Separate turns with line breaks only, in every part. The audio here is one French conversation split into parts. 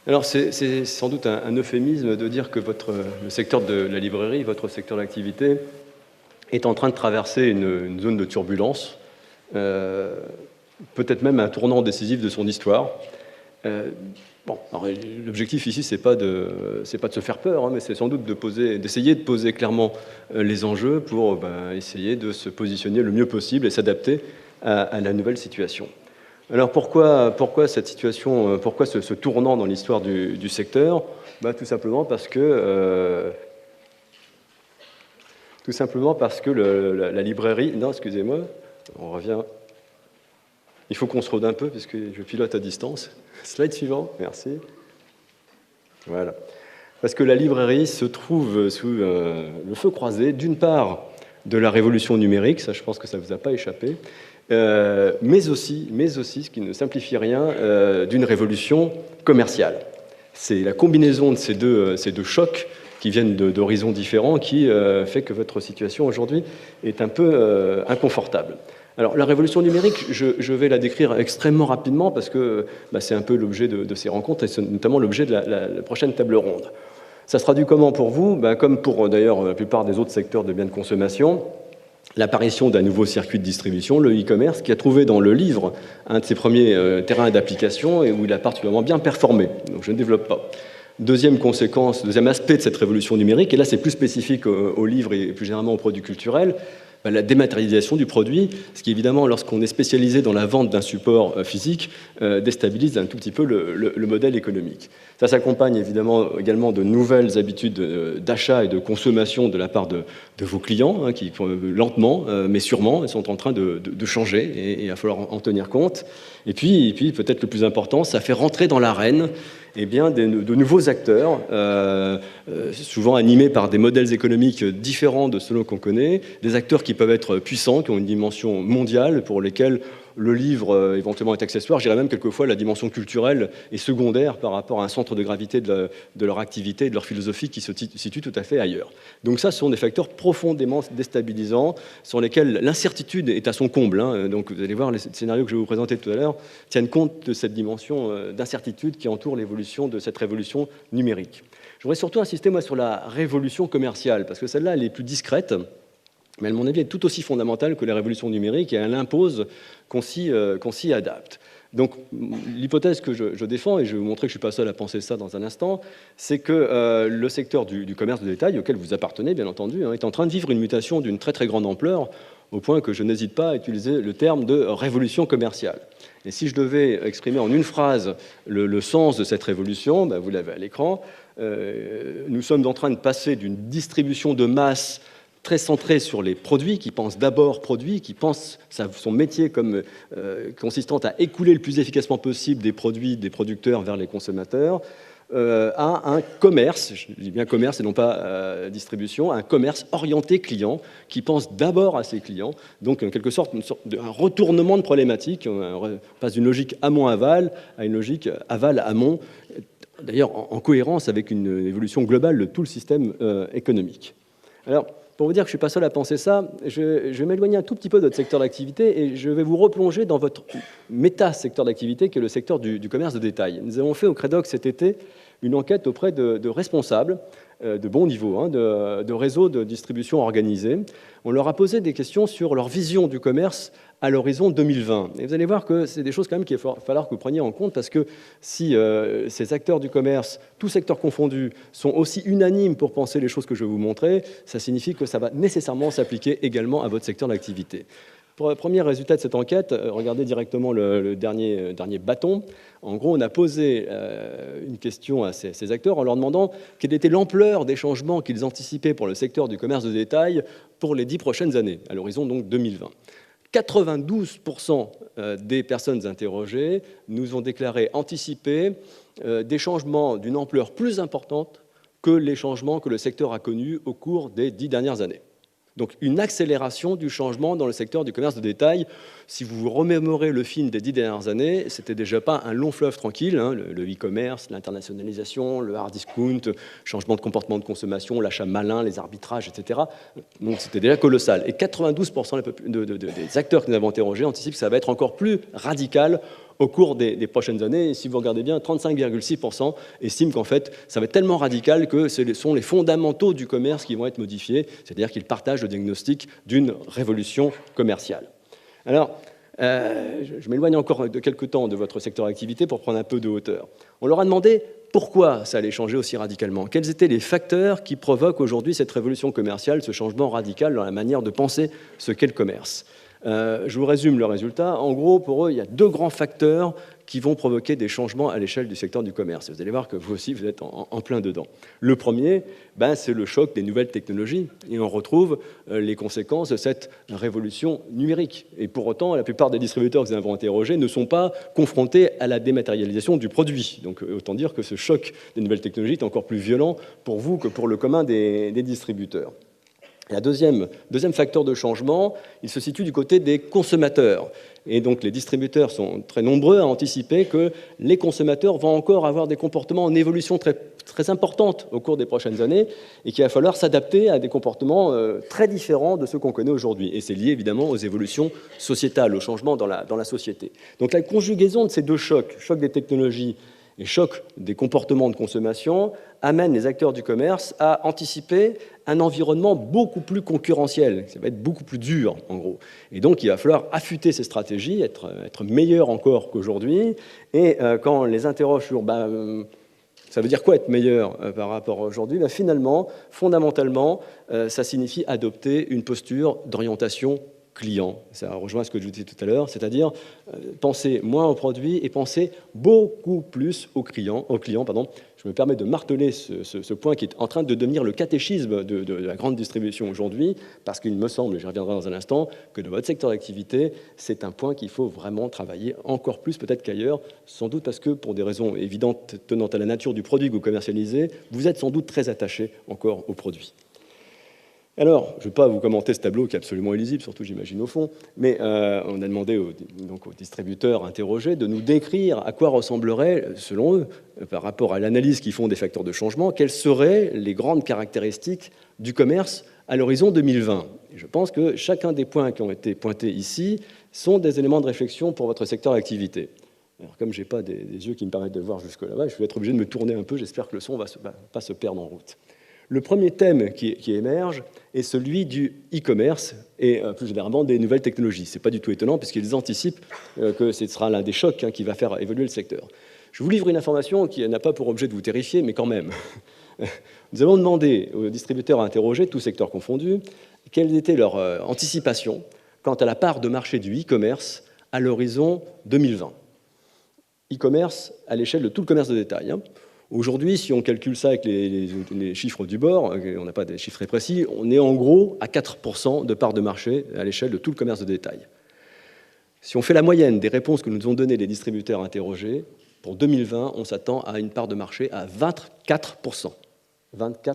Alors, c'est sans doute un euphémisme de dire que le secteur de la librairie, votre secteur d'activité, est en train de traverser une zone de turbulence, peut-être même un tournant décisif de son histoire. L'objectif ici, c'est pas de se faire peur, hein, mais c'est sans doute d'essayer de poser clairement les enjeux pour essayer de se positionner le mieux possible et s'adapter à la nouvelle situation. Alors pourquoi cette situation, pourquoi ce tournant dans l'histoire du secteur? Tout simplement parce que la librairie... Non, excusez-moi, on revient. Il faut qu'on se rôde un peu, parce que je pilote à distance. Slide suivant, merci. Voilà. Parce que la librairie se trouve sous le feu croisé, d'une part, de la révolution numérique, ça je pense que ça ne vous a pas échappé, mais aussi, ce qui ne simplifie rien, d'une révolution commerciale. C'est la combinaison de ces deux chocs qui viennent d'horizons différents qui fait que votre situation aujourd'hui est un peu inconfortable. Alors, la révolution numérique, je vais la décrire extrêmement rapidement parce que c'est un peu l'objet de ces rencontres et c'est notamment l'objet de la prochaine table ronde. Ça se traduit comment pour vous? Comme pour d'ailleurs la plupart des autres secteurs de biens de consommation, l'apparition d'un nouveau circuit de distribution, le e-commerce, qui a trouvé dans le livre un de ses premiers terrains d'application et où il a particulièrement bien performé. Donc, je ne développe pas. Deuxième aspect de cette révolution numérique, et là c'est plus spécifique aux livres et plus généralement aux produits culturels, la dématérialisation du produit, ce qui évidemment, lorsqu'on est spécialisé dans la vente d'un support physique, déstabilise un tout petit peu le modèle économique. Ça s'accompagne également de nouvelles habitudes d'achat et de consommation de la part de vos clients, hein, qui lentement, mais sûrement, sont en train de changer et il va falloir en tenir compte. Et puis peut-être le plus important, ça fait rentrer dans l'arène de nouveaux acteurs, souvent animés par des modèles économiques différents de ceux qu'on connaît, des acteurs qui peuvent être puissants, qui ont une dimension mondiale, pour lesquels le livre éventuellement est accessoire. Je dirais même quelquefois la dimension culturelle est secondaire par rapport à un centre de gravité de leur activité et de leur philosophie qui se situe tout à fait ailleurs. Donc ça, ce sont des facteurs profondément déstabilisants sur lesquels l'incertitude est à son comble, hein. Donc vous allez voir, les scénarios que je vais vous présenter tout à l'heure tiennent compte de cette dimension d'incertitude qui entoure l'évolution de cette révolution numérique. Je voudrais surtout insister, moi, sur la révolution commerciale, parce que celle-là, elle est plus discrète, mais à mon avis, elle est tout aussi fondamentale que la révolution numérique et elle impose qu'on s'y adapte. Donc, l'hypothèse que je défends, et je vais vous montrer que je ne suis pas seul à penser ça dans un instant, c'est que le secteur du commerce de détail, auquel vous appartenez, bien entendu, hein, est en train de vivre une mutation d'une très très grande ampleur, au point que je n'hésite pas à utiliser le terme de révolution commerciale. Et si je devais exprimer en une phrase le sens de cette révolution, vous l'avez à l'écran, nous sommes en train de passer d'une distribution de masse très centré sur les produits, qui pense d'abord produits, qui pense son métier comme consistant à écouler le plus efficacement possible des produits des producteurs vers les consommateurs, à un commerce, je dis bien commerce et non pas distribution, un commerce orienté client qui pense d'abord à ses clients, donc en quelque sorte un retournement de problématique, on passe d'une logique amont-aval à une logique aval-amont, d'ailleurs en cohérence avec une évolution globale de tout le système économique. Alors, pour vous dire que je ne suis pas seul à penser ça, je vais m'éloigner un tout petit peu de votre secteur d'activité et je vais vous replonger dans votre méta-secteur d'activité qui est le secteur du commerce de détail. Nous avons fait au Credoc cet été une enquête auprès de responsables de bon niveau, hein, de réseaux de distribution organisés. On leur a posé des questions sur leur vision du commerce à l'horizon 2020. Et vous allez voir que c'est des choses quand même qu'il va falloir que vous preniez en compte parce que si ces acteurs du commerce, tous secteurs confondus, sont aussi unanimes pour penser les choses que je vais vous montrer, ça signifie que ça va nécessairement s'appliquer également à votre secteur d'activité. Pour le premier résultat de cette enquête, regardez directement le dernier bâton. En gros, on a posé une question à ces acteurs en leur demandant quelle était l'ampleur des changements qu'ils anticipaient pour le secteur du commerce de détail pour les 10 prochaines années, à l'horizon donc 2020. 92% des personnes interrogées nous ont déclaré anticiper des changements d'une ampleur plus importante que les changements que le secteur a connus au cours des 10 dernières années. Donc une accélération du changement dans le secteur du commerce de détail. Si vous vous remémorez le film des 10 dernières années, c'était déjà pas un long fleuve tranquille, hein, le e-commerce, l'internationalisation, le hard discount, changement de comportement de consommation, l'achat malin, les arbitrages, etc. Donc c'était déjà colossal. Et 92% des acteurs que nous avons interrogés anticipent que ça va être encore plus radical au cours des prochaines années. Et si vous regardez bien, 35,6% estiment qu'en fait, ça va être tellement radical que ce sont les fondamentaux du commerce qui vont être modifiés, c'est-à-dire qu'ils partagent le diagnostic d'une révolution commerciale. Alors, je m'éloigne encore de quelques temps de votre secteur d'activité pour prendre un peu de hauteur. On leur a demandé pourquoi ça allait changer aussi radicalement. Quels étaient les facteurs qui provoquent aujourd'hui cette révolution commerciale, ce changement radical dans la manière de penser ce qu'est le commerce. Je vous résume le résultat. En gros, pour eux, il y a deux grands facteurs qui vont provoquer des changements à l'échelle du secteur du commerce. Vous allez voir que vous aussi, vous êtes en plein dedans. Le premier, c'est le choc des nouvelles technologies. Et on retrouve les conséquences de cette révolution numérique. Et pour autant, la plupart des distributeurs que nous avons interrogés ne sont pas confrontés à la dématérialisation du produit. Donc, autant dire que ce choc des nouvelles technologies est encore plus violent pour vous que pour le commun des distributeurs. Et le deuxième facteur de changement, il se situe du côté des consommateurs. Et donc les distributeurs sont très nombreux à anticiper que les consommateurs vont encore avoir des comportements en évolution très, très importante au cours des prochaines années et qu'il va falloir s'adapter à des comportements très différents de ceux qu'on connaît aujourd'hui. Et c'est lié évidemment aux évolutions sociétales, aux changements dans la société. Donc la conjugaison de ces deux chocs, choc des technologies et choc des comportements de consommation, amène les acteurs du commerce à anticiper un environnement beaucoup plus concurrentiel. Ça va être beaucoup plus dur, en gros. Et donc, il va falloir affûter ces stratégies, être meilleur encore qu'aujourd'hui. Et quand on les interroge sur ça veut dire quoi être meilleur par rapport à aujourd'hui, finalement, fondamentalement, ça signifie adopter une posture d'orientation client. Ça rejoint ce que je vous disais tout à l'heure, c'est-à-dire penser moins au produit et penser beaucoup plus au client. Je me permets de marteler ce point qui est en train de devenir le catéchisme de la grande distribution aujourd'hui, parce qu'il me semble, et j'y reviendrai dans un instant, que dans votre secteur d'activité, c'est un point qu'il faut vraiment travailler encore plus peut-être qu'ailleurs, sans doute parce que pour des raisons évidentes tenant à la nature du produit que vous commercialisez, vous êtes sans doute très attaché encore au produit. Alors, je ne vais pas vous commenter ce tableau qui est absolument illisible, surtout j'imagine au fond, mais on a demandé aux distributeurs interrogés de nous décrire à quoi ressemblerait, selon eux, par rapport à l'analyse qu'ils font des facteurs de changement, quelles seraient les grandes caractéristiques du commerce à l'horizon 2020. Et je pense que chacun des points qui ont été pointés ici sont des éléments de réflexion pour votre secteur d'activité. Alors, comme je n'ai pas des yeux qui me permettent de voir jusque là-bas, je vais être obligé de me tourner un peu, j'espère que le son ne va pas se perdre en route. Le premier thème qui émerge est celui du e-commerce et plus généralement des nouvelles technologies. Ce n'est pas du tout étonnant puisqu'ils anticipent que ce sera l'un des chocs qui va faire évoluer le secteur. Je vous livre une information qui n'a pas pour objet de vous terrifier, mais quand même. Nous avons demandé aux distributeurs interrogés, tous secteurs confondus, quelle était leur anticipation quant à la part de marché du e-commerce à l'horizon 2020. E-commerce à l'échelle de tout le commerce de détail. Aujourd'hui, si on calcule ça avec les chiffres du bord, on n'a pas des chiffres très précis, on est en gros à 4% de part de marché à l'échelle de tout le commerce de détail. Si on fait la moyenne des réponses que nous ont données les distributeurs interrogés, pour 2020, on s'attend à une part de marché à 24%. 24%.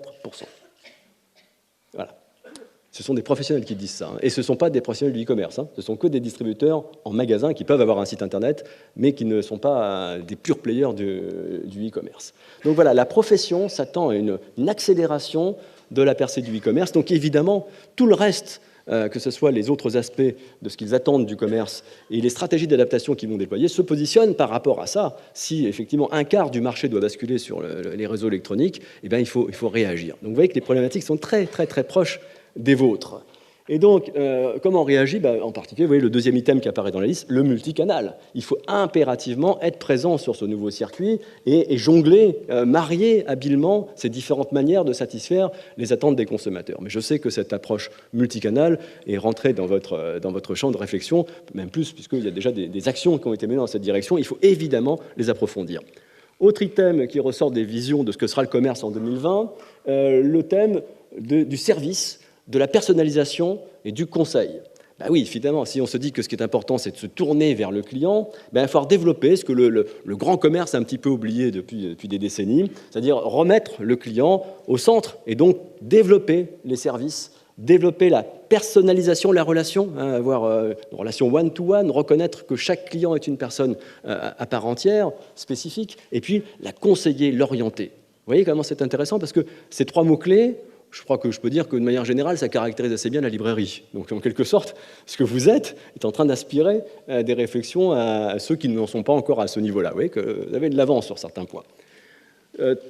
Voilà. Ce sont des professionnels qui disent ça. Et ce ne sont pas des professionnels du e-commerce. Ce sont que des distributeurs en magasin qui peuvent avoir un site internet, mais qui ne sont pas des purs players du e-commerce. Donc voilà, la profession s'attend à une accélération de la percée du e-commerce. Donc évidemment, tout le reste, que ce soit les autres aspects de ce qu'ils attendent du commerce et les stratégies d'adaptation qu'ils vont déployer, se positionnent par rapport à ça. Si effectivement un quart du marché doit basculer sur les réseaux électroniques, eh bien, il faut réagir. Donc vous voyez que les problématiques sont très, très, très proches des vôtres. Et donc, comment on réagit ? En particulier, vous voyez le deuxième item qui apparaît dans la liste, le multicanal. Il faut impérativement être présent sur ce nouveau circuit et jongler, marier habilement ces différentes manières de satisfaire les attentes des consommateurs. Mais je sais que cette approche multicanal est rentrée dans votre champ de réflexion, même plus, puisqu'il y a déjà des actions qui ont été menées dans cette direction. Il faut évidemment les approfondir. Autre item qui ressort des visions de ce que sera le commerce en 2020, le thème du service, de la personnalisation et du conseil. Oui, évidemment, si on se dit que ce qui est important, c'est de se tourner vers le client, il va falloir développer ce que le grand commerce a un petit peu oublié depuis des décennies, c'est-à-dire remettre le client au centre et donc développer les services, développer la personnalisation de la relation, avoir une relation one-to-one, reconnaître que chaque client est une personne à part entière, spécifique, et puis la conseiller, l'orienter. Vous voyez comment c'est intéressant parce que ces trois mots-clés, je crois que je peux dire que de manière générale, ça caractérise assez bien la librairie. Donc en quelque sorte, ce que vous êtes est en train d'inspirer des réflexions à ceux qui n'en sont pas encore à ce niveau-là. Vous voyez que vous avez de l'avance sur certains points.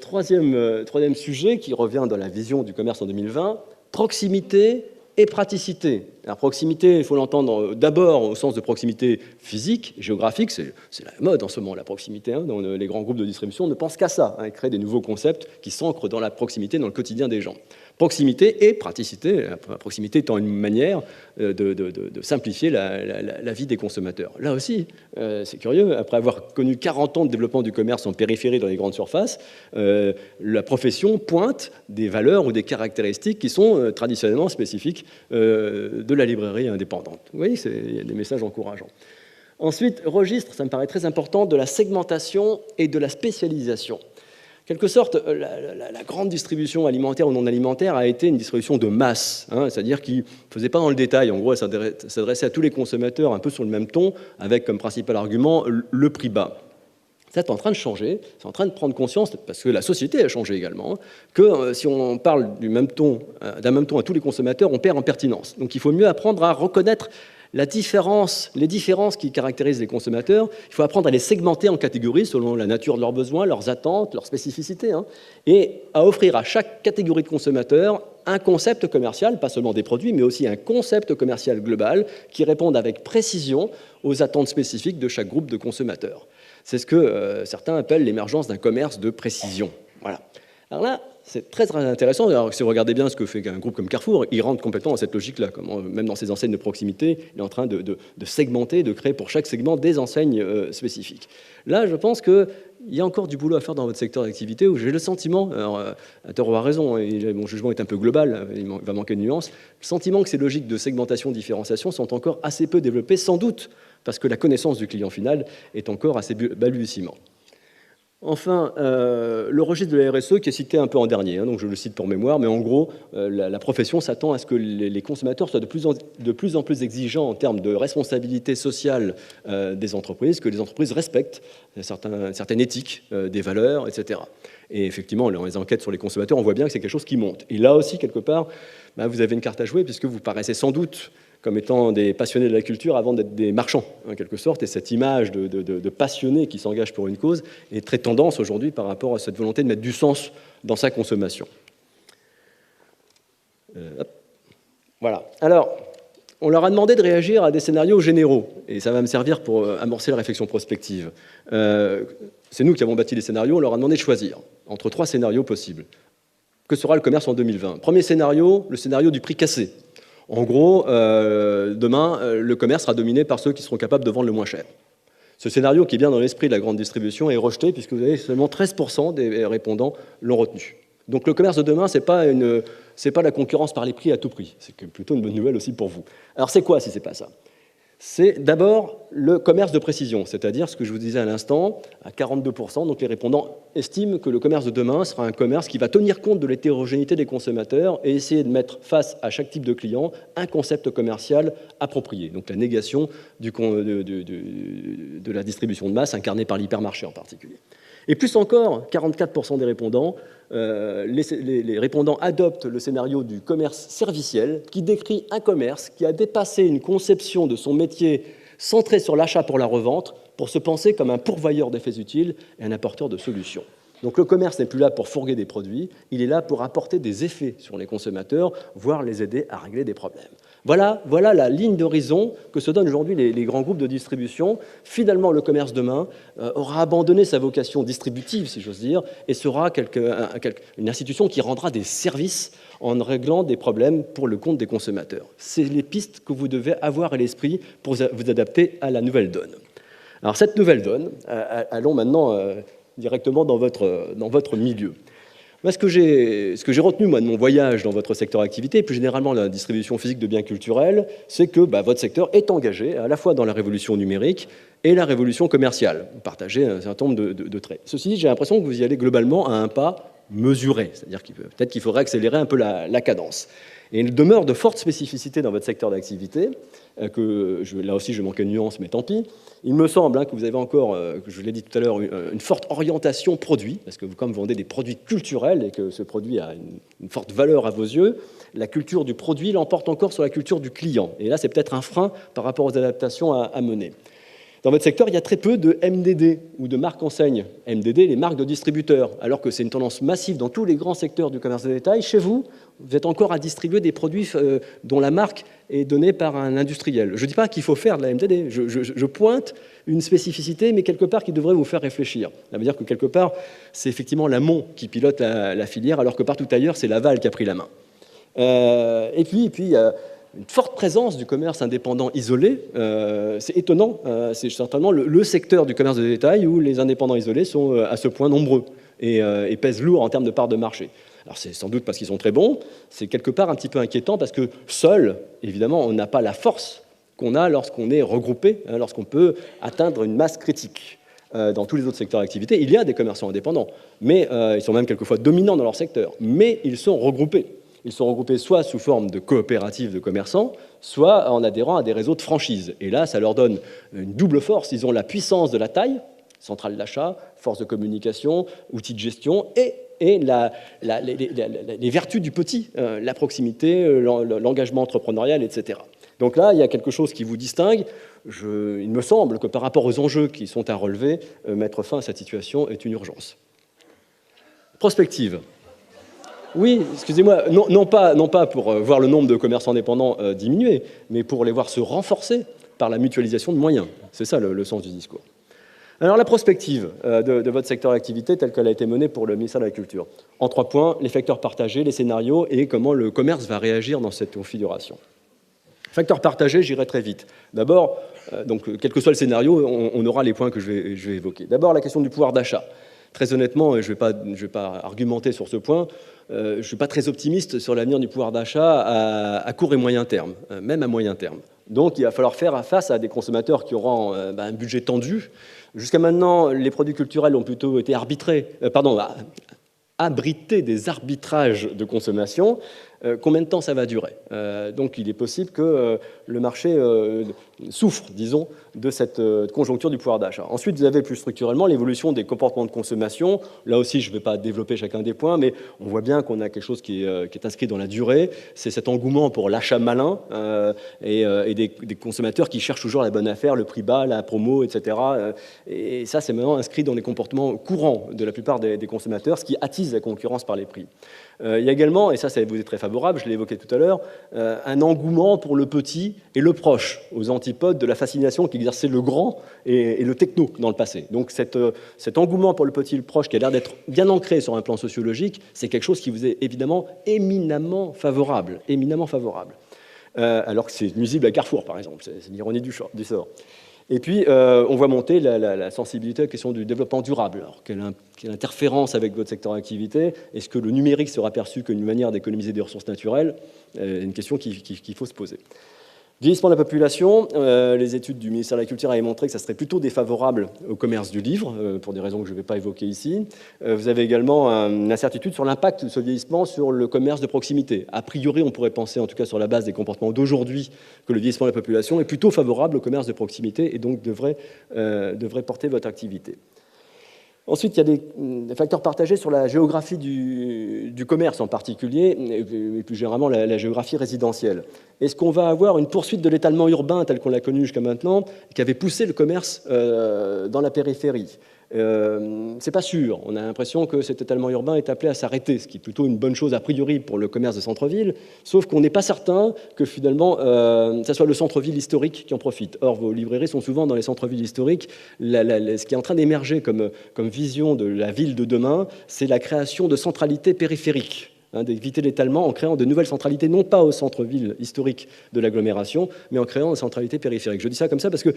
Troisième sujet qui revient dans la vision du commerce en 2020, proximité et praticité. La proximité, il faut l'entendre d'abord au sens de proximité physique, géographique, c'est la mode en ce moment, la proximité, hein, dont les grands groupes de distribution ne pensent qu'à ça, hein, créer des nouveaux concepts qui s'ancrent dans la proximité, dans le quotidien des gens. Proximité et praticité, la proximité étant une manière de simplifier la vie des consommateurs. Là aussi, c'est curieux, après avoir connu 40 ans de développement du commerce en périphérie dans les grandes surfaces, la profession pointe des valeurs ou des caractéristiques qui sont traditionnellement spécifiques de la librairie indépendante. Vous voyez, il y a des messages encourageants. Ensuite, registre, ça me paraît très important, de la segmentation et de la spécialisation. En quelque sorte, la grande distribution alimentaire ou non alimentaire a été une distribution de masse, hein, c'est-à-dire qui ne faisait pas dans le détail. En gros, elle s'adressait à tous les consommateurs un peu sur le même ton, avec comme principal argument le prix bas. C'est en train de changer, c'est en train de prendre conscience, parce que la société a changé également, que si on parle d'un même ton à tous les consommateurs, on perd en pertinence. Donc il faut mieux apprendre à reconnaître les différences qui caractérisent les consommateurs. Il faut apprendre à les segmenter en catégories selon la nature de leurs besoins, leurs attentes, leurs spécificités, hein, et à offrir à chaque catégorie de consommateurs un concept commercial, pas seulement des produits, mais aussi un concept commercial global qui réponde avec précision aux attentes spécifiques de chaque groupe de consommateurs. C'est ce que certains appellent l'émergence d'un commerce de précision. Voilà. Alors là, c'est très, très intéressant. Alors, si vous regardez bien ce que fait un groupe comme Carrefour, il rentre complètement dans cette logique-là. Même dans ses enseignes de proximité, il est en train de segmenter, de créer pour chaque segment des enseignes spécifiques. Là, je pense qu'il y a encore du boulot à faire dans votre secteur d'activité où j'ai le sentiment, alors, à tort ou à raison, et mon jugement est un peu global, il va manquer de nuances, le sentiment que ces logiques de segmentation, différenciation sont encore assez peu développées, sans doute parce que la connaissance du client final est encore assez balbutiement. Enfin, le registre de la RSE qui est cité un peu en dernier, hein, donc je le cite pour mémoire, mais en gros, la profession s'attend à ce que les consommateurs soient de plus en plus exigeants en termes de responsabilité sociale des entreprises, que les entreprises respectent certaines éthiques, des valeurs, etc. Et effectivement, dans les enquêtes sur les consommateurs, on voit bien que c'est quelque chose qui monte. Et là aussi, quelque part, vous avez une carte à jouer, puisque vous paraissez sans doute comme étant des passionnés de la culture avant d'être des marchands, en quelque sorte. Et cette image de passionnés qui s'engagent pour une cause est très tendance aujourd'hui par rapport à cette volonté de mettre du sens dans sa consommation. Voilà. Alors, on leur a demandé de réagir à des scénarios généraux, et ça va me servir pour amorcer la réflexion prospective. C'est nous qui avons bâti les scénarios, on leur a demandé de choisir entre 3 scénarios possibles. Que sera le commerce en 2020 ? Premier scénario, le scénario du prix cassé. En gros, demain, le commerce sera dominé par ceux qui seront capables de vendre le moins cher. Ce scénario, qui est bien dans l'esprit de la grande distribution, est rejeté puisque vous avez seulement 13% des répondants l'ont retenu. Donc le commerce de demain, ce n'est pas la concurrence par les prix à tout prix. C'est plutôt une bonne nouvelle aussi pour vous. Alors c'est quoi si ce n'est pas ça ? C'est d'abord le commerce de précision, c'est-à-dire ce que je vous disais à l'instant, à 42%, donc les répondants estiment que le commerce de demain sera un commerce qui va tenir compte de l'hétérogénéité des consommateurs et essayer de mettre face à chaque type de client un concept commercial approprié, donc la négation de la distribution de masse incarnée par l'hypermarché en particulier. Et plus encore, 44% des répondants, les répondants adoptent le scénario du commerce serviciel qui décrit un commerce qui a dépassé une conception de son métier centré sur l'achat pour la revente pour se penser comme un pourvoyeur d'effets utiles et un apporteur de solutions. Donc le commerce n'est plus là pour fourguer des produits, il est là pour apporter des effets sur les consommateurs, voire les aider à régler des problèmes. Voilà la ligne d'horizon que se donnent aujourd'hui les grands groupes de distribution. Finalement, le commerce demain aura abandonné sa vocation distributive, si j'ose dire, et sera une institution qui rendra des services en réglant des problèmes pour le compte des consommateurs. C'est les pistes que vous devez avoir à l'esprit pour vous adapter à la nouvelle donne. Alors cette nouvelle donne, allons maintenant directement dans votre milieu. Moi, ce que j'ai retenu moi, de mon voyage dans votre secteur d'activité, et plus généralement la distribution physique de biens culturels, c'est que votre secteur est engagé à la fois dans la révolution numérique et la révolution commerciale. Vous partagez un certain nombre de traits. Ceci dit, j'ai l'impression que vous y allez globalement à un pas mesuré, c'est-à-dire peut-être qu'il faudrait accélérer un peu la cadence. Et il demeure de fortes spécificités dans votre secteur d'activité, là aussi je manque une nuance, mais tant pis. Il me semble que vous avez encore, que je l'ai dit tout à l'heure, une forte orientation produit, parce que comme vous vendez des produits culturels et que ce produit a une forte valeur à vos yeux, la culture du produit l'emporte encore sur la culture du client. Et là, c'est peut-être un frein par rapport aux adaptations à mener. Dans votre secteur, il y a très peu de MDD ou de marques enseignes. MDD, les marques de distributeurs, alors que c'est une tendance massive dans tous les grands secteurs du commerce de détail. Chez vous, vous êtes encore à distribuer des produits dont la marque est donnée par un industriel. Je ne dis pas qu'il faut faire de la MDD, je pointe une spécificité, mais quelque part qui devrait vous faire réfléchir. Ça veut dire que quelque part, c'est effectivement l'amont qui pilote la filière, alors que partout ailleurs, c'est l'aval qui a pris la main. Et puis, il y a une forte présence du commerce indépendant isolé. C'est étonnant, c'est certainement le secteur du commerce de détail où les indépendants isolés sont à ce point nombreux et pèsent lourd en termes de part de marché. Alors c'est sans doute parce qu'ils sont très bons, c'est quelque part un petit peu inquiétant parce que seul, évidemment, on n'a pas la force qu'on a lorsqu'on est regroupé, lorsqu'on peut atteindre une masse critique. Dans tous les autres secteurs d'activité, il y a des commerçants indépendants, mais ils sont même quelquefois dominants dans leur secteur, mais ils sont regroupés. Ils sont regroupés soit sous forme de coopératives de commerçants, soit en adhérant à des réseaux de franchise. Et là, ça leur donne une double force. Ils ont la puissance de la taille, centrale d'achat, force de communication, outils de gestion, et les vertus du petit, la proximité, l'engagement entrepreneurial, etc. Donc là, il y a quelque chose qui vous distingue. Il me semble que par rapport aux enjeux qui sont à relever, mettre fin à cette situation est une urgence. Prospective. Oui, excusez-moi, non pas pour voir le nombre de commerçants indépendants diminuer, mais pour les voir se renforcer par la mutualisation de moyens. C'est ça le sens du discours. Alors la prospective de votre secteur d'activité telle qu'elle a été menée pour le ministère de la Culture. En 3 points, les facteurs partagés, les scénarios et comment le commerce va réagir dans cette configuration. Facteurs partagés, j'irai très vite. D'abord, donc, quel que soit le scénario, on aura les points que je vais évoquer. D'abord, la question du pouvoir d'achat. Très honnêtement, je ne vais pas argumenter sur ce point, je ne suis pas très optimiste sur l'avenir du pouvoir d'achat à court et moyen terme, même à moyen terme. Donc il va falloir faire face à des consommateurs qui auront un budget tendu. Jusqu'à maintenant, les produits culturels ont plutôt été abrités des arbitrages de consommation. Combien de temps ça va durer? Donc il est possible que le marché souffre, disons, de cette conjoncture du pouvoir d'achat. Ensuite, vous avez plus structurellement l'évolution des comportements de consommation. Là aussi, je ne vais pas développer chacun des points, mais on voit bien qu'on a quelque chose qui est inscrit dans la durée. C'est cet engouement pour l'achat malin et des consommateurs qui cherchent toujours la bonne affaire, le prix bas, la promo, etc. Et ça, c'est maintenant inscrit dans les comportements courants de la plupart des consommateurs, ce qui attise la concurrence par les prix. Il y a également, et ça vous est très favorable, je l'ai évoqué tout à l'heure, un engouement pour le petit et le proche, aux antipodes de la fascination qu'exerçait le grand et le techno dans le passé. Donc cet engouement pour le petit et le proche, qui a l'air d'être bien ancré sur un plan sociologique, c'est quelque chose qui vous est évidemment éminemment favorable. Alors que c'est nuisible à Carrefour, par exemple, c'est l'ironie du sort. Et puis, on voit monter la sensibilité à la question du développement durable. Alors, quelle interférence avec votre secteur d'activité? Est-ce que le numérique sera perçu comme une manière d'économiser des ressources naturelles? Une question qu'il faut se poser. Vieillissement de la population, les études du ministère de la Culture avaient montré que ça serait plutôt défavorable au commerce du livre, pour des raisons que je ne vais pas évoquer ici. Vous avez également une incertitude sur l'impact de ce vieillissement sur le commerce de proximité. A priori, on pourrait penser, en tout cas sur la base des comportements d'aujourd'hui, que le vieillissement de la population est plutôt favorable au commerce de proximité et donc devrait porter votre activité. Ensuite, il y a des facteurs partagés sur la géographie du commerce en particulier, et plus généralement la géographie résidentielle. Est-ce qu'on va avoir une poursuite de l'étalement urbain tel qu'on l'a connu jusqu'à maintenant, qui avait poussé le commerce dans la périphérie? C'est pas sûr. On a l'impression que cet étalement urbain est appelé à s'arrêter, ce qui est plutôt une bonne chose a priori pour le commerce de centre-ville, sauf qu'on n'est pas certain que finalement ça soit le centre-ville historique qui en profite. Or, vos librairies sont souvent dans les centres-villes historiques. Ce qui est en train d'émerger comme vision de la ville de demain, c'est la création de centralités périphériques, d'éviter l'étalement en créant de nouvelles centralités, non pas au centre-ville historique de l'agglomération, mais en créant des centralités périphériques. Je dis ça comme ça parce que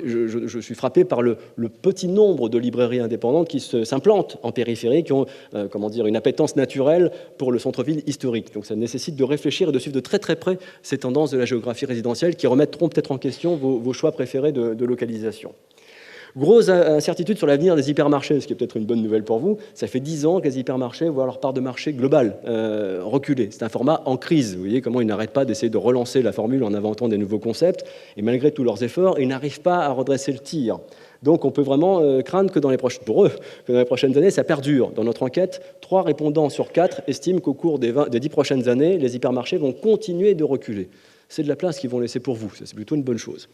je suis frappé par le petit nombre de librairies indépendantes qui s'implantent en périphérie, qui ont une appétence naturelle pour le centre-ville historique. Donc ça nécessite de réfléchir et de suivre de très très près ces tendances de la géographie résidentielle qui remettront peut-être en question vos choix préférés de localisation. Grosse incertitude sur l'avenir des hypermarchés, ce qui est peut-être une bonne nouvelle pour vous. Ça fait 10 ans que les hypermarchés voient leur part de marché globale reculer. C'est un format en crise. Vous voyez comment ils n'arrêtent pas d'essayer de relancer la formule en inventant des nouveaux concepts. Et malgré tous leurs efforts, ils n'arrivent pas à redresser le tir. Donc on peut vraiment craindre que dans les prochaines années, ça perdure. Dans notre enquête, 3 répondants sur 4 estiment qu'au cours des 10 prochaines années, les hypermarchés vont continuer de reculer. C'est de la place qu'ils vont laisser pour vous. C'est plutôt une bonne chose.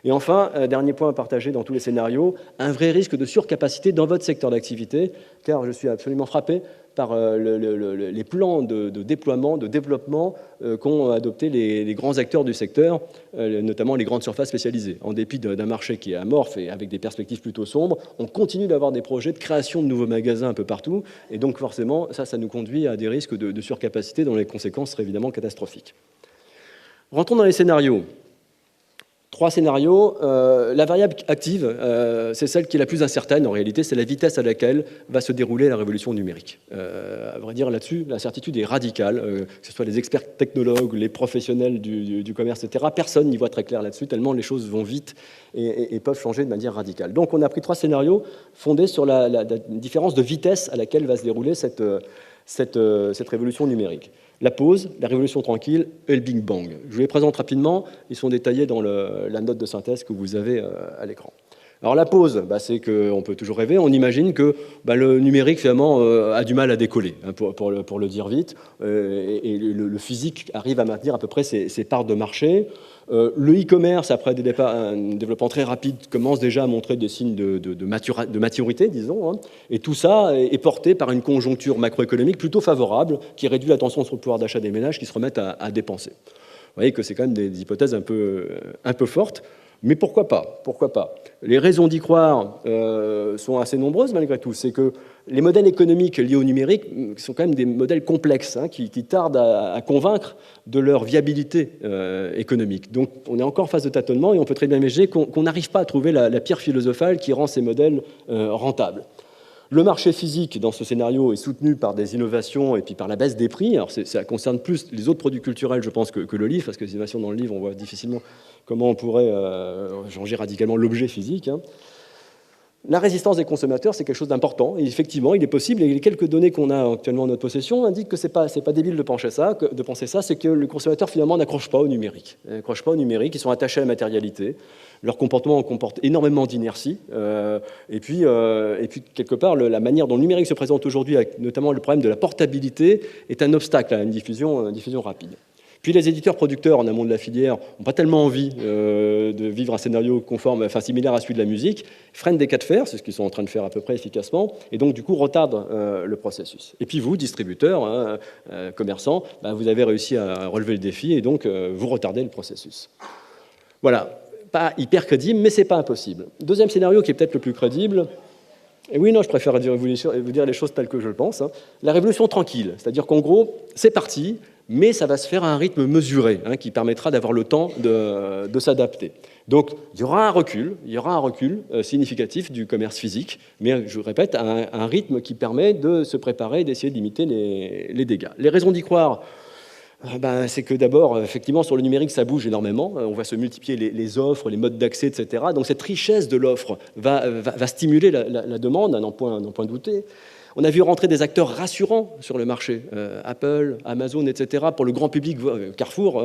Et enfin, dernier point à partager dans tous les scénarios, un vrai risque de surcapacité dans votre secteur d'activité, car je suis absolument frappé par les plans de déploiement, de développement qu'ont adopté les grands acteurs du secteur, notamment les grandes surfaces spécialisées. En dépit d'un marché qui est amorphe et avec des perspectives plutôt sombres, on continue d'avoir des projets de création de nouveaux magasins un peu partout, et donc forcément, ça nous conduit à des risques de surcapacité dont les conséquences seraient évidemment catastrophiques. Rentrons dans les scénarios. 3 scénarios. La variable active, c'est celle qui est la plus incertaine en réalité, c'est la vitesse à laquelle va se dérouler la révolution numérique. À vrai dire, là-dessus, l'incertitude est radicale, que ce soit les experts technologues, les professionnels du commerce, etc. Personne n'y voit très clair là-dessus, tellement les choses vont vite et peuvent changer de manière radicale. Donc on a pris 3 scénarios fondés sur la différence de vitesse à laquelle va se dérouler cette révolution numérique. La pause, la révolution tranquille et le Big Bang. Je vous les présente rapidement, ils sont détaillés dans la note de synthèse que vous avez à l'écran. Alors la pause, c'est qu'on peut toujours rêver, on imagine que le numérique finalement a du mal à décoller, hein, pour le dire vite, et le physique arrive à maintenir à peu près ses parts de marché. Le e-commerce, après un développement très rapide, commence déjà à montrer des signes de maturité, disons, hein, et tout ça est porté par une conjoncture macroéconomique plutôt favorable qui réduit la tension sur le pouvoir d'achat des ménages qui se remettent à dépenser. Vous voyez que c'est quand même des hypothèses un peu fortes. Mais pourquoi pas? Pourquoi pas? Les raisons d'y croire sont assez nombreuses malgré tout. C'est que les modèles économiques liés au numérique sont quand même des modèles complexes, hein, qui tardent à convaincre de leur viabilité économique. Donc on est encore en phase de tâtonnement et on peut très bien imaginer qu'on n'arrive pas à trouver la pierre philosophale qui rend ces modèles rentables. Le marché physique, dans ce scénario, est soutenu par des innovations et puis par la baisse des prix. Alors ça concerne plus les autres produits culturels, je pense, que le livre, parce que les innovations dans le livre, on voit difficilement comment on pourrait changer radicalement l'objet physique, hein. La résistance des consommateurs, c'est quelque chose d'important. Et effectivement, il est possible, et les quelques données qu'on a actuellement en notre possession indiquent que ce n'est pas débile de penser ça, c'est que le consommateur, finalement, n'accroche pas au numérique. Ils n'accrochent pas au numérique, ils sont attachés à la matérialité. Leur comportement comporte énormément d'inertie. Et puis, quelque part, la manière dont le numérique se présente aujourd'hui, avec notamment le problème de la portabilité, est un obstacle à une diffusion rapide. Puis les éditeurs-producteurs en amont de la filière n'ont pas tellement envie de vivre un scénario similaire à celui de la musique, freinent des cas de fer, c'est ce qu'ils sont en train de faire à peu près efficacement, et donc du coup retardent le processus. Et puis vous, distributeurs, hein, commerçants, vous avez réussi à relever le défi et donc vous retardez le processus. Voilà, pas hyper crédible, mais c'est pas impossible. Deuxième scénario qui est peut-être le plus crédible. Et oui, non, je préfère vous dire les choses telles que je le pense, hein. La révolution tranquille, c'est-à-dire qu'en gros, c'est parti, mais ça va se faire à un rythme mesuré, hein, qui permettra d'avoir le temps de s'adapter. Donc, il y aura un recul significatif du commerce physique, mais je répète, à un rythme qui permet de se préparer et d'essayer de limiter les dégâts. Les raisons d'y croire, c'est que d'abord, effectivement, sur le numérique, ça bouge énormément. On va se multiplier les offres, les modes d'accès, etc. Donc cette richesse de l'offre va stimuler la demande, à n'en point douter. On a vu rentrer des acteurs rassurants sur le marché, Apple, Amazon, etc. Pour le grand public, Carrefour,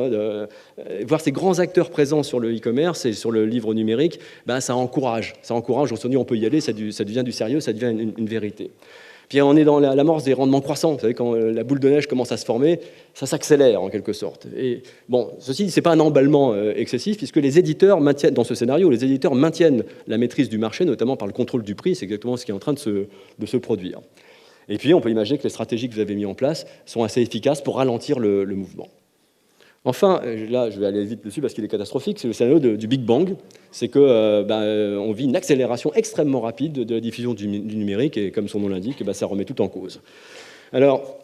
voir ces grands acteurs présents sur le e-commerce et sur le livre numérique, ça encourage. On se dit on peut y aller, ça devient du sérieux, ça devient une vérité. Puis on est dans l'amorce des rendements croissants. Vous savez, quand la boule de neige commence à se former, ça s'accélère en quelque sorte. Et bon, ceci, c'est pas un emballement excessif, puisque les éditeurs maintiennent, dans ce scénario, les éditeurs maintiennent la maîtrise du marché, notamment par le contrôle du prix. C'est exactement ce qui est en train de se produire. Et puis, on peut imaginer que les stratégies que vous avez mises en place sont assez efficaces pour ralentir le mouvement. Enfin, là, je vais aller vite dessus parce qu'il est catastrophique, c'est le scénario du Big Bang. C'est qu'on vit une accélération extrêmement rapide de la diffusion du numérique et, comme son nom l'indique, ça remet tout en cause. Alors,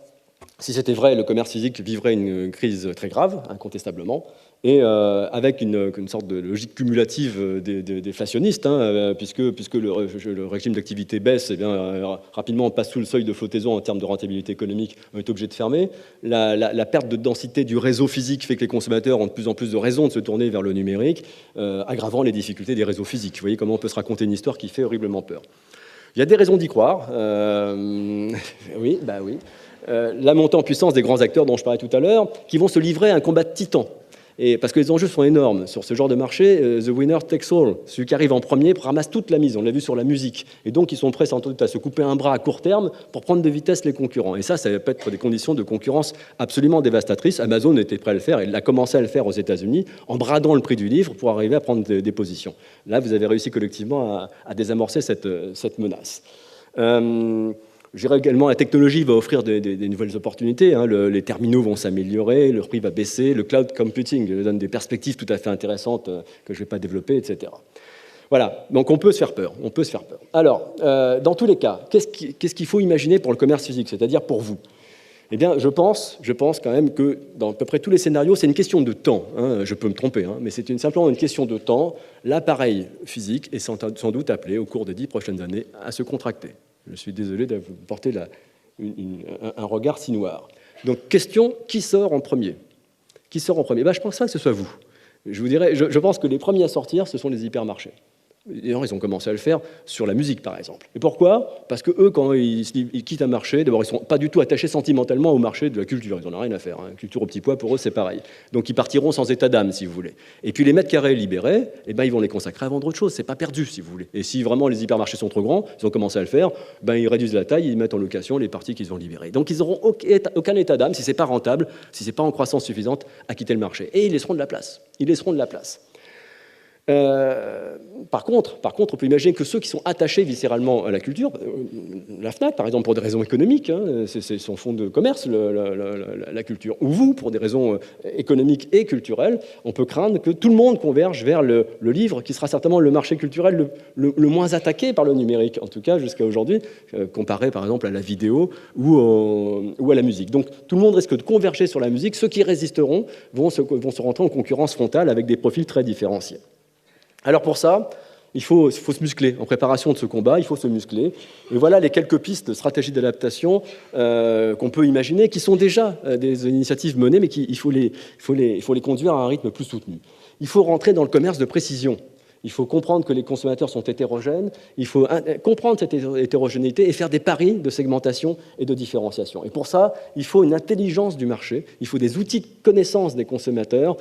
Si c'était vrai, le commerce physique vivrait une crise très grave, incontestablement, et avec une sorte de logique cumulative déflationniste, hein, puisque le régime d'activité baisse, eh bien, rapidement on passe sous le seuil de flottaison en termes de rentabilité économique, on est obligé de fermer. La perte de densité du réseau physique fait que les consommateurs ont de plus en plus de raisons de se tourner vers le numérique, aggravant les difficultés des réseaux physiques. Vous voyez comment on peut se raconter une histoire qui fait horriblement peur. Il y a des raisons d'y croire. Oui, bah oui. La montée en puissance des grands acteurs dont je parlais tout à l'heure, qui vont se livrer à un combat de titans. Et parce que les enjeux sont énormes. Sur ce genre de marché, the winner takes all. Celui qui arrive en premier ramasse toute la mise. On l'a vu sur la musique. Et donc, ils sont prêts sans doute à se couper un bras à court terme pour prendre de vitesse les concurrents. Et ça peut être des conditions de concurrence absolument dévastatrices. Amazon était prêt à le faire. Il a commencé à le faire aux États-Unis en bradant le prix du livre pour arriver à prendre des positions. Là, vous avez réussi collectivement à désamorcer cette menace. Je dirais également la technologie va offrir des nouvelles opportunités. Hein. Les terminaux vont s'améliorer, le prix va baisser, le cloud computing donne des perspectives tout à fait intéressantes que je ne vais pas développer, etc. Voilà, donc on peut se faire peur. Alors, dans tous les cas, qu'est-ce qu'il faut imaginer pour le commerce physique, c'est-à-dire pour vous? Eh bien, je pense quand même que dans à peu près tous les scénarios, c'est une question de temps. Hein. Je peux me tromper, hein, mais c'est simplement une question de temps. L'appareil physique est sans doute appelé, au cours des 10 prochaines années, à se contracter. Je suis désolé de vous porter un regard si noir. Donc, question, qui sort en premier? Je ne pense pas que ce soit vous. Je pense que les premiers à sortir, ce sont les hypermarchés. D'ailleurs, ils ont commencé à le faire sur la musique, par exemple. Et pourquoi? Parce que eux, quand ils quittent un marché, d'abord, ils ne sont pas du tout attachés sentimentalement au marché de la culture. Ils n'en ont rien à faire. Hein. Culture au petit pois, pour eux, c'est pareil. Donc, ils partiront sans état d'âme, si vous voulez. Et puis, les mètres carrés libérés, eh ben, ils vont les consacrer à vendre autre chose. C'est pas perdu, si vous voulez. Et si vraiment les hypermarchés sont trop grands, ils ont commencé à le faire, ben, ils réduisent la taille, ils mettent en location les parties qu'ils ont libérées. Donc, ils n'auront aucun état d'âme, si ce n'est pas rentable, si ce n'est pas en croissance suffisante, à quitter le marché. Et ils laisseront de la place. Par contre, on peut imaginer que ceux qui sont attachés viscéralement à la culture, la FNAC, par exemple, pour des raisons économiques, hein, c'est son fonds de commerce, la culture, ou vous, pour des raisons économiques et culturelles, on peut craindre que tout le monde converge vers le livre, qui sera certainement le marché culturel le moins attaqué par le numérique, en tout cas jusqu'à aujourd'hui, comparé par exemple à la vidéo ou à la musique. Donc tout le monde risque de converger sur la musique. Ceux qui résisteront vont se rentrer en concurrence frontale avec des profils très différenciés. Alors pour ça, il faut se muscler. En préparation de ce combat, il faut se muscler. Et voilà les quelques pistes de stratégie d'adaptation qu'on peut imaginer, qui sont déjà des initiatives menées, mais il faut les conduire à un rythme plus soutenu. Il faut rentrer dans le commerce de précision. Il faut comprendre que les consommateurs sont hétérogènes. Il faut comprendre cette hétérogénéité et faire des paris de segmentation et de différenciation. Et pour ça, il faut une intelligence du marché. Il faut des outils de connaissance des consommateurs,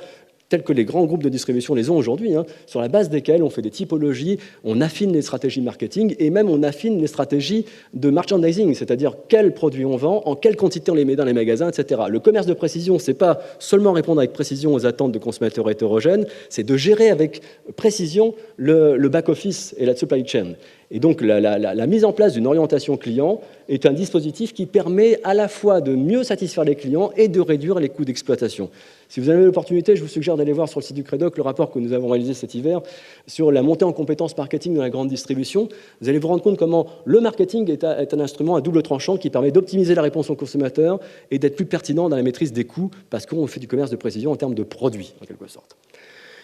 tels que les grands groupes de distribution les ont aujourd'hui, hein, sur la base desquels on fait des typologies, on affine les stratégies marketing et même on affine les stratégies de merchandising, c'est-à-dire quels produits on vend, en quelle quantité on les met dans les magasins, etc. Le commerce de précision, c'est pas seulement répondre avec précision aux attentes de consommateurs hétérogènes, c'est de gérer avec précision le back-office et la supply chain. Et donc, la mise en place d'une orientation client est un dispositif qui permet à la fois de mieux satisfaire les clients et de réduire les coûts d'exploitation. Si vous avez l'opportunité, je vous suggère d'aller voir sur le site du Crédoc le rapport que nous avons réalisé cet hiver sur la montée en compétences marketing dans la grande distribution. Vous allez vous rendre compte comment le marketing est un instrument à double tranchant qui permet d'optimiser la réponse aux consommateurs et d'être plus pertinent dans la maîtrise des coûts parce qu'on fait du commerce de précision en termes de produits, en quelque sorte.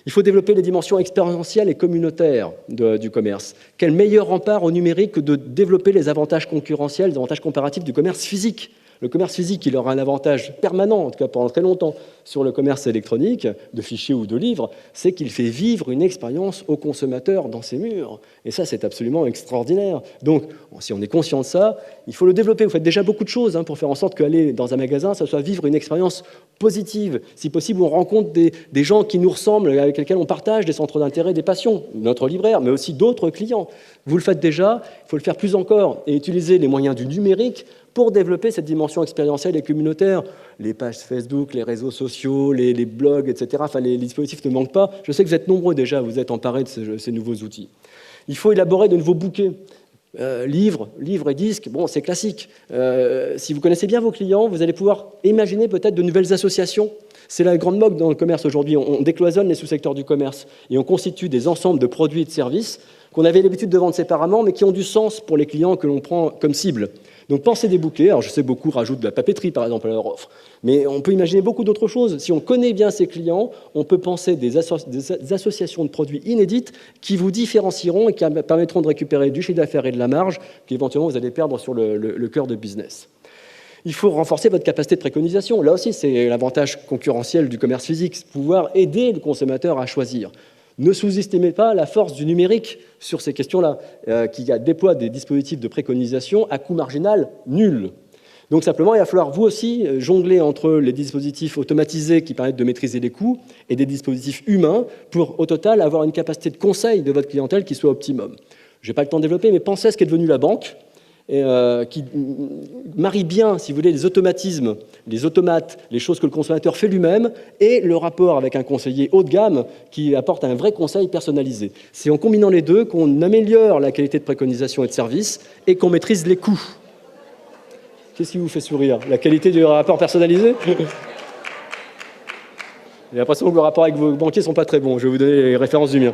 Il faut développer les dimensions expérientielles et communautaires du commerce. Quel meilleur rempart au numérique que de développer les avantages concurrentiels, les avantages comparatifs du commerce physique. Le commerce physique, il aura un avantage permanent, en tout cas pendant très longtemps, sur le commerce électronique, de fichiers ou de livres, c'est qu'il fait vivre une expérience au consommateur dans ses murs. Et ça, c'est absolument extraordinaire. Donc, si on est conscient de ça, il faut le développer. Vous faites déjà beaucoup de choses pour faire en sorte qu'aller dans un magasin, ça soit vivre une expérience positive. Si possible, on rencontre des gens qui nous ressemblent, avec lesquels on partage des centres d'intérêt, des passions, notre libraire, mais aussi d'autres clients. Vous le faites déjà, il faut le faire plus encore et utiliser les moyens du numérique pour développer cette dimension expérientielle et communautaire. Les pages Facebook, les réseaux sociaux, les blogs, etc. Enfin, les dispositifs ne manquent pas. Je sais que vous êtes nombreux déjà à vous être emparés de ces nouveaux outils. Il faut élaborer de nouveaux bouquets. Livres et disques, bon, c'est classique. Si vous connaissez bien vos clients, vous allez pouvoir imaginer peut-être de nouvelles associations. C'est la grande mode dans le commerce aujourd'hui. On décloisonne les sous-secteurs du commerce et on constitue des ensembles de produits et de services qu'on avait l'habitude de vendre séparément, mais qui ont du sens pour les clients que l'on prend comme cible. Donc pensez des bouquets, alors je sais beaucoup rajoutent de la papeterie par exemple à leur offre, mais on peut imaginer beaucoup d'autres choses. Si on connaît bien ses clients, on peut penser des associations de produits inédites qui vous différencieront et qui permettront de récupérer du chiffre d'affaires et de la marge qu'éventuellement vous allez perdre sur le cœur de business. Il faut renforcer votre capacité de préconisation. Là aussi, c'est l'avantage concurrentiel du commerce physique, pouvoir aider le consommateur à choisir. Ne sous-estimez pas la force du numérique sur ces questions-là, qui déploie des dispositifs de préconisation à coût marginal nul. Donc simplement, il va falloir vous aussi jongler entre les dispositifs automatisés qui permettent de maîtriser les coûts et des dispositifs humains pour, au total, avoir une capacité de conseil de votre clientèle qui soit optimum. Je n'ai pas le temps de développer, mais pensez à ce qu'est devenu la banque, qui marie bien, si vous voulez, les automatismes, les automates, les choses que le consommateur fait lui-même, et le rapport avec un conseiller haut de gamme qui apporte un vrai conseil personnalisé. C'est en combinant les deux qu'on améliore la qualité de préconisation et de service et qu'on maîtrise les coûts. Qu'est-ce qui vous fait sourire? La qualité du rapport personnalisé? J'ai l'impression que vos rapports avec vos banquiers ne sont pas très bons. Je vais vous donner les références du mien.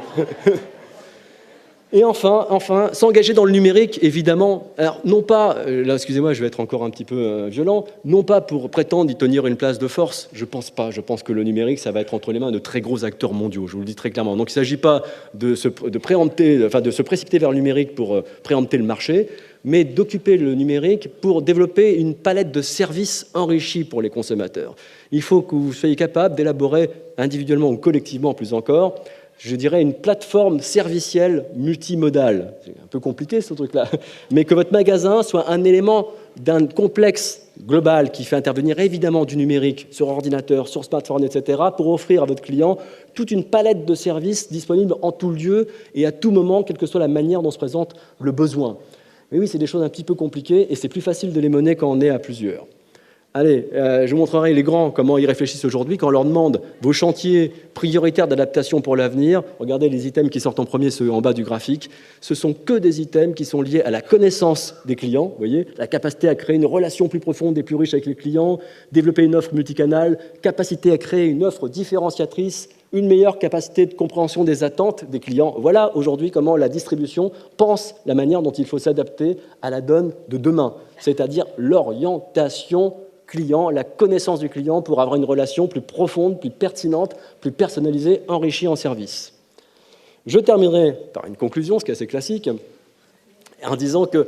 Et enfin, s'engager dans le numérique, évidemment, alors non pas, là excusez-moi, je vais être encore un petit peu violent, non pas pour prétendre y tenir une place de force, je pense pas, je pense que le numérique, ça va être entre les mains de très gros acteurs mondiaux, je vous le dis très clairement. Donc il ne s'agit pas de se précipiter vers le numérique pour préempter le marché, mais d'occuper le numérique pour développer une palette de services enrichis pour les consommateurs. Il faut que vous soyez capable d'élaborer individuellement ou collectivement, plus encore, je dirais une plateforme servicielle multimodale. C'est un peu compliqué ce truc-là, mais que votre magasin soit un élément d'un complexe global qui fait intervenir évidemment du numérique sur ordinateur, sur smartphone, etc., pour offrir à votre client toute une palette de services disponibles en tout lieu et à tout moment, quelle que soit la manière dont se présente le besoin. Mais oui, c'est des choses un petit peu compliquées et c'est plus facile de les mener quand on est à plusieurs. Allez, je vous montrerai les grands comment ils réfléchissent aujourd'hui quand on leur demande vos chantiers prioritaires d'adaptation pour l'avenir. Regardez les items qui sortent en premier, ceux en bas du graphique. Ce sont que des items qui sont liés à la connaissance des clients, vous voyez, la capacité à créer une relation plus profonde et plus riche avec les clients, développer une offre multicanale, capacité à créer une offre différenciatrice, une meilleure capacité de compréhension des attentes des clients. Voilà aujourd'hui comment la distribution pense la manière dont il faut s'adapter à la donne de demain, c'est-à-dire l'orientation client, la connaissance du client pour avoir une relation plus profonde, plus pertinente, plus personnalisée, enrichie en service. Je terminerai par une conclusion, ce qui est assez classique, en disant que,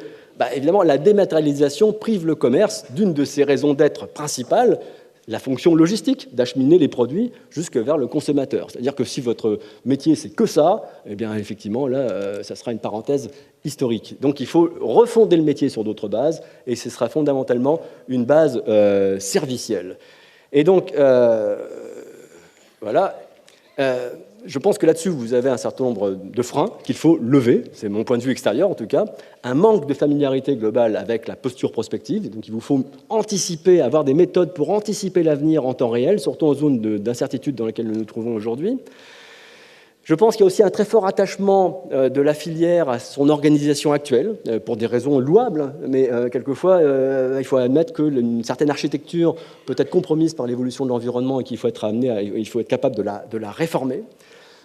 évidemment, la dématérialisation prive le commerce d'une de ses raisons d'être principales, la fonction logistique d'acheminer les produits jusque vers le consommateur. C'est-à-dire que si votre métier, c'est que ça, eh bien, effectivement, là, ça sera une parenthèse historique. Donc, il faut refonder le métier sur d'autres bases, et ce sera fondamentalement une base servicielle. Et donc, voilà. Je pense que là-dessus, vous avez un certain nombre de freins qu'il faut lever, c'est mon point de vue extérieur en tout cas, un manque de familiarité globale avec la posture prospective, donc il vous faut anticiper, avoir des méthodes pour anticiper l'avenir en temps réel, surtout en zone d'incertitude dans laquelle nous nous trouvons aujourd'hui. Je pense qu'il y a aussi un très fort attachement de la filière à son organisation actuelle, pour des raisons louables, mais quelquefois, il faut admettre qu'une certaine architecture peut être compromise par l'évolution de l'environnement et qu'il faut être il faut être capable de la réformer.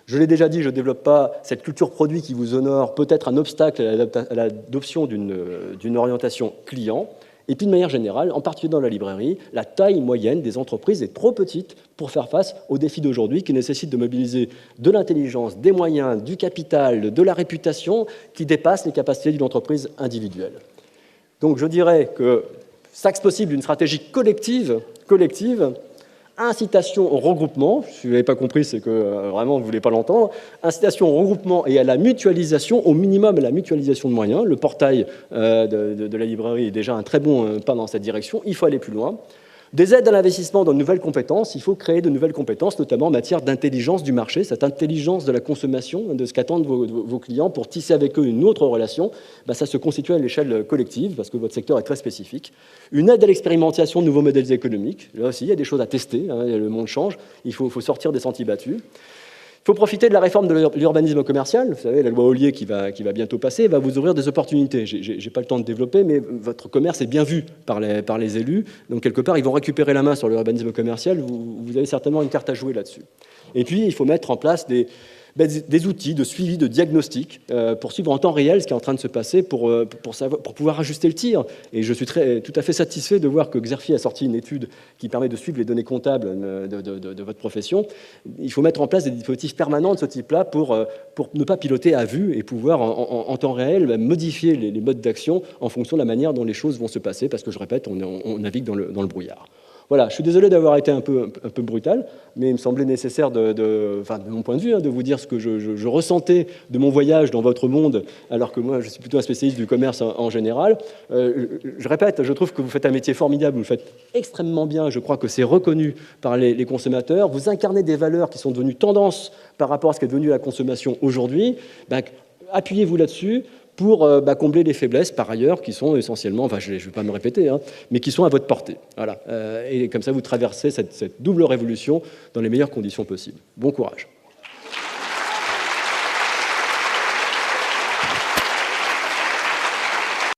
Je l'ai déjà dit, je ne développe pas cette culture produit qui vous honore, peut-être un obstacle à l'adoption d'une orientation client. Et puis de manière générale, en particulier dans la librairie, la taille moyenne des entreprises est trop petite pour faire face aux défis d'aujourd'hui qui nécessitent de mobiliser de l'intelligence, des moyens, du capital, de la réputation qui dépassent les capacités d'une entreprise individuelle. Donc je dirais que s'axe possible d'une stratégie collective, incitation au regroupement, si vous n'avez pas compris, c'est que vraiment vous ne voulez pas l'entendre, incitation au regroupement et à la mutualisation, au minimum à la mutualisation de moyens. Le portail de la librairie est déjà un très bon pas dans cette direction, il faut aller plus loin. Des aides à l'investissement dans de nouvelles compétences, il faut créer de nouvelles compétences, notamment en matière d'intelligence du marché, cette intelligence de la consommation, de ce qu'attendent vos clients pour tisser avec eux une autre relation, ça se constitue à l'échelle collective, parce que votre secteur est très spécifique. Une aide à l'expérimentation de nouveaux modèles économiques, là aussi il y a des choses à tester, le monde change, il faut sortir des sentiers battus. Il faut profiter de la réforme de l'urbanisme commercial. Vous savez, la loi Ollier qui va bientôt passer va vous ouvrir des opportunités. Je n'ai pas le temps de développer, mais votre commerce est bien vu par les élus. Donc, quelque part, ils vont récupérer la main sur l'urbanisme commercial. Vous avez certainement une carte à jouer là-dessus. Et puis, il faut mettre en place des des outils de suivi, de diagnostic, pour suivre en temps réel ce qui est en train de se passer, pour pouvoir ajuster le tir. Et je suis tout à fait satisfait de voir que Xerfi a sorti une étude qui permet de suivre les données comptables de votre profession. Il faut mettre en place des dispositifs permanents de ce type-là pour ne pas piloter à vue et pouvoir en temps réel modifier les modes d'action en fonction de la manière dont les choses vont se passer, parce que je répète, on navigue dans le brouillard. Voilà, je suis désolé d'avoir été un peu brutal, mais il me semblait nécessaire, de mon point de vue, de vous dire ce que je ressentais de mon voyage dans votre monde, alors que moi, je suis plutôt un spécialiste du commerce en général. Je répète, je trouve que vous faites un métier formidable, vous le faites extrêmement bien, je crois que c'est reconnu par les consommateurs. Vous incarnez des valeurs qui sont devenues tendance par rapport à ce qu'est devenu la consommation aujourd'hui. Appuyez-vous là-dessus pour combler les faiblesses, par ailleurs, qui sont essentiellement, je ne vais pas me répéter, mais qui sont à votre portée. Voilà. Et comme ça, vous traversez cette double révolution dans les meilleures conditions possibles. Bon courage.